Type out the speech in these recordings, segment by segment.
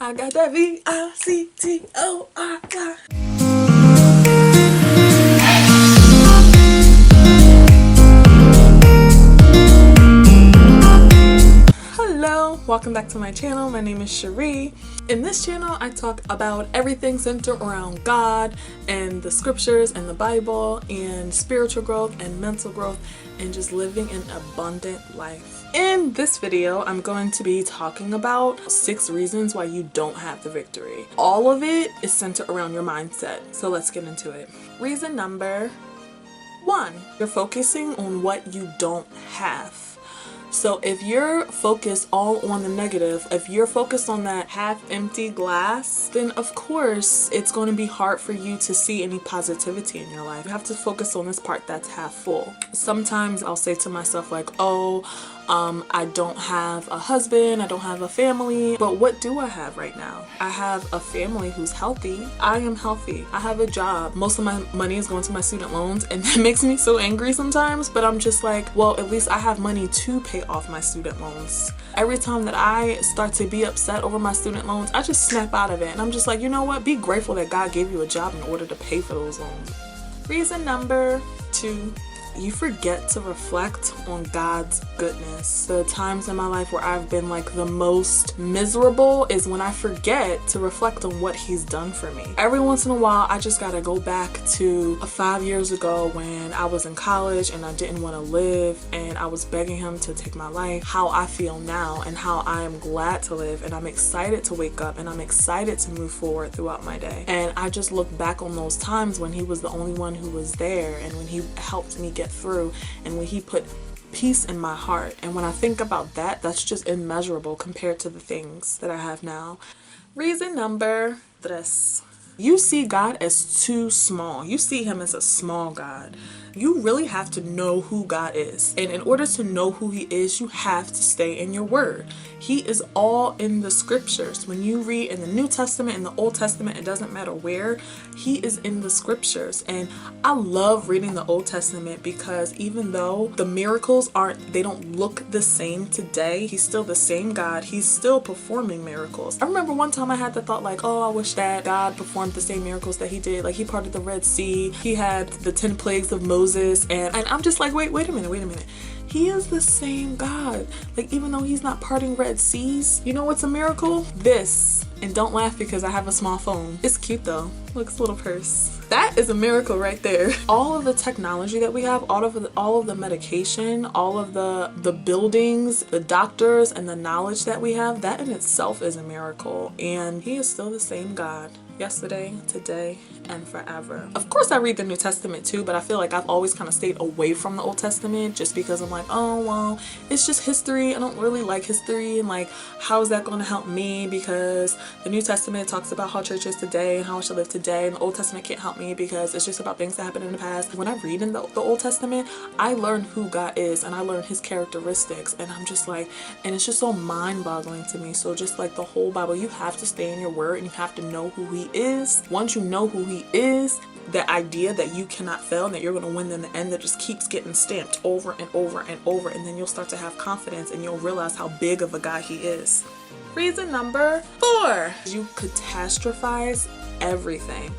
I got that VICTORY. Hello, welcome back to my channel. My name is Cherie. In this channel, I talk about everything centered around God and the scriptures and the Bible and spiritual growth and mental growth and just living an abundant life. In this video, I'm going to be talking about 6 reasons why you don't have the victory. All of it is centered around your mindset. So let's get into it. Reason number 1, you're focusing on what you don't have. So if you're focused all on the negative, if you're focused on that half empty glass, then of course it's going to be hard for you to see any positivity in your life. You have to focus on this part that's half full. Sometimes I'll say to myself like, I don't have a husband, I don't have a family, but what do I have right now? I have a family who's healthy. I am healthy. I have a job. Most of my money is going to my student loans, and that makes me so angry sometimes, but I'm just like, well, at least I have money to pay off my student loans. Every time that I start to be upset over my student loans, I just snap out of it, and I'm just like, you know what? Be grateful that God gave you a job in order to pay for those loans. Reason number 2, you forget to reflect on God's goodness. The times in my life where I've been like the most miserable is when I forget to reflect on what He's done for me. Every once in a while, I just gotta go back to 5 years ago when I was in college and I didn't want to live and I was begging Him to take my life, how I feel now and how I am glad to live, and I'm excited to wake up and I'm excited to move forward throughout my day. And I just look back on those times when He was the only one who was there and when He helped me get through and when He put peace in my heart. And when I think about that, that's just immeasurable compared to the things that I have now. Reason number 3. You see God as too small. You see Him as a small God. You really have to know who God is. And in order to know who He is, you have to stay in your word. He is all in the scriptures. When you read in the New Testament, in the Old Testament, it doesn't matter where, He is in the scriptures. And I love reading the Old Testament because even though the miracles they don't look the same today, He's still the same God. He's still performing miracles. I remember one time I had the thought like, oh, I wish that God performed the same miracles that He did. Like He parted the Red Sea. He had the 10 plagues of Moses. And I'm just like, wait a minute. He is the same God. Like, even though He's not parting Red Seas, you know what's a miracle? This. And don't laugh because I have a small phone. It's cute though. Look, it's a little purse. That is a miracle right there. All of the technology that we have, all of the medication, all of the buildings, the doctors, and the knowledge that we have, that in itself is a miracle. And He is still the same God. Yesterday, today, and forever. Of course I read the New Testament too, but I feel like I've always kind of stayed away from the Old Testament just because I'm like, oh well, it's just history. I don't really like history, and like, how is that going to help me? Because the New Testament talks about how church is today and how I should live today, and the Old Testament can't help me because it's just about things that happened in the past. When I read in the Old Testament, I learn who God is and I learn His characteristics, and I'm just like, and it's just so mind-boggling to me. So just like the whole Bible, you have to stay in your word and you have to know who He is. Once you know who He is, the idea that you cannot fail and that you're going to win in the end, that just keeps getting stamped over and over and over, and then you'll start to have confidence and you'll realize how big of a guy He is. Reason number 4, you catastrophize everything.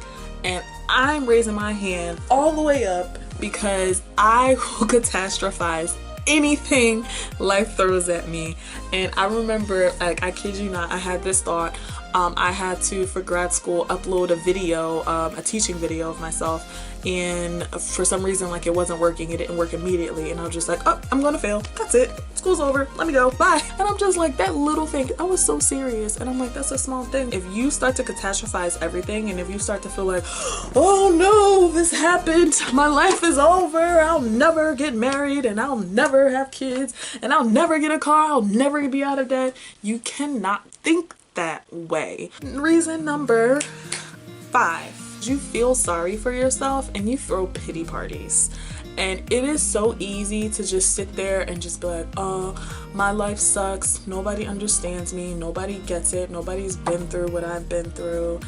And I'm raising my hand all the way up because I will catastrophize anything life throws at me. And I remember, like, I kid you not, I had this thought. I had to, for grad school, upload a video, a teaching video of myself, and for some reason, like, it wasn't working. It didn't work immediately, and I was just like, oh, I'm gonna fail. That's it. School's over. Let me go. Bye. And I'm just like, that little thing. I was so serious, and I'm like, that's a small thing. If you start to catastrophize everything, and if you start to feel like, oh no, this happened, my life is over, I'll never get married, and I'll never have kids, and I'll never get a car, I'll never be out of debt, you cannot think that way. Reason number 5, you feel sorry for yourself and you throw pity parties. And it is so easy to just sit there and just be like, oh, my life sucks, nobody understands me, nobody gets it, nobody's been through what I've been through.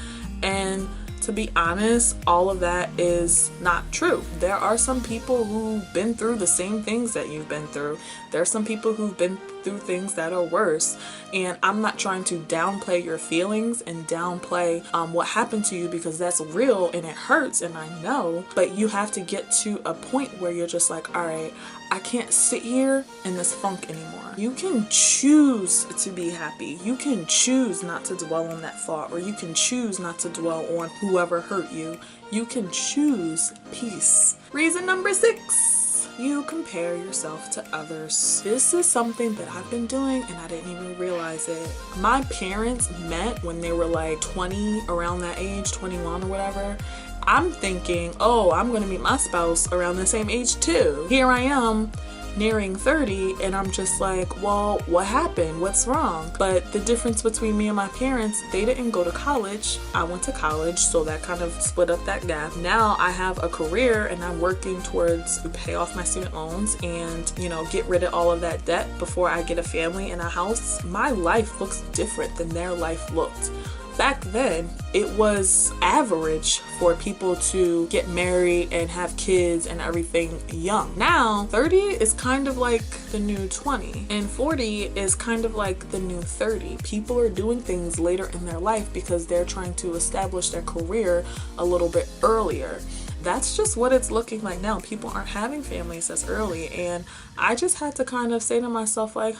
And to be honest, all of that is not true. There are some people who've been through the same things that you've been through. There are some people who've been through things that are worse. And I'm not trying to downplay your feelings and downplay what happened to you, because that's real and it hurts, and I know. But you have to get to a point where you're just like, all right, I can't sit here in this funk anymore. You can choose to be happy. You can choose not to dwell on that thought, or you can choose not to dwell on whoever hurt you. You can choose peace. Reason number 6. You compare yourself to others. This is something that I've been doing and I didn't even realize it. My parents met when they were like 20, around that age, 21 or whatever. I'm thinking, oh, I'm gonna meet my spouse around the same age too. Here I am, nearing 30, and I'm just like, well, what happened? What's wrong? But the difference between me and my parents, they didn't go to college. I went to college, so that kind of split up that gap. Now I have a career and I'm working towards pay off my student loans and, you know, get rid of all of that debt before I get a family and a house. My life looks different than their life looked. Back then, it was average for people to get married and have kids and everything young. Now, 30 is kind of like the new 20, and 40 is kind of like the new 30. People are doing things later in their life because they're trying to establish their career a little bit earlier. That's just what it's looking like now. People aren't having families as early, and I just had to kind of say to myself like,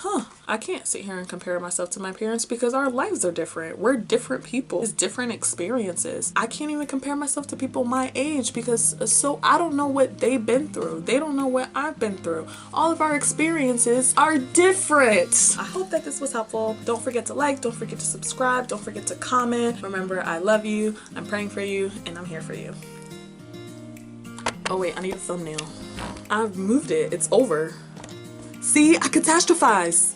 I can't sit here and compare myself to my parents because our lives are different. We're different people. It's different experiences. I can't even compare myself to people my age because I don't know what they've been through. They don't know what I've been through. All of our experiences are different. I hope that this was helpful. Don't forget to like, don't forget to subscribe, don't forget to comment. Remember, I love you, I'm praying for you, and I'm here for you. Oh wait, I need a thumbnail. I've moved it. It's over. See, I catastrophize.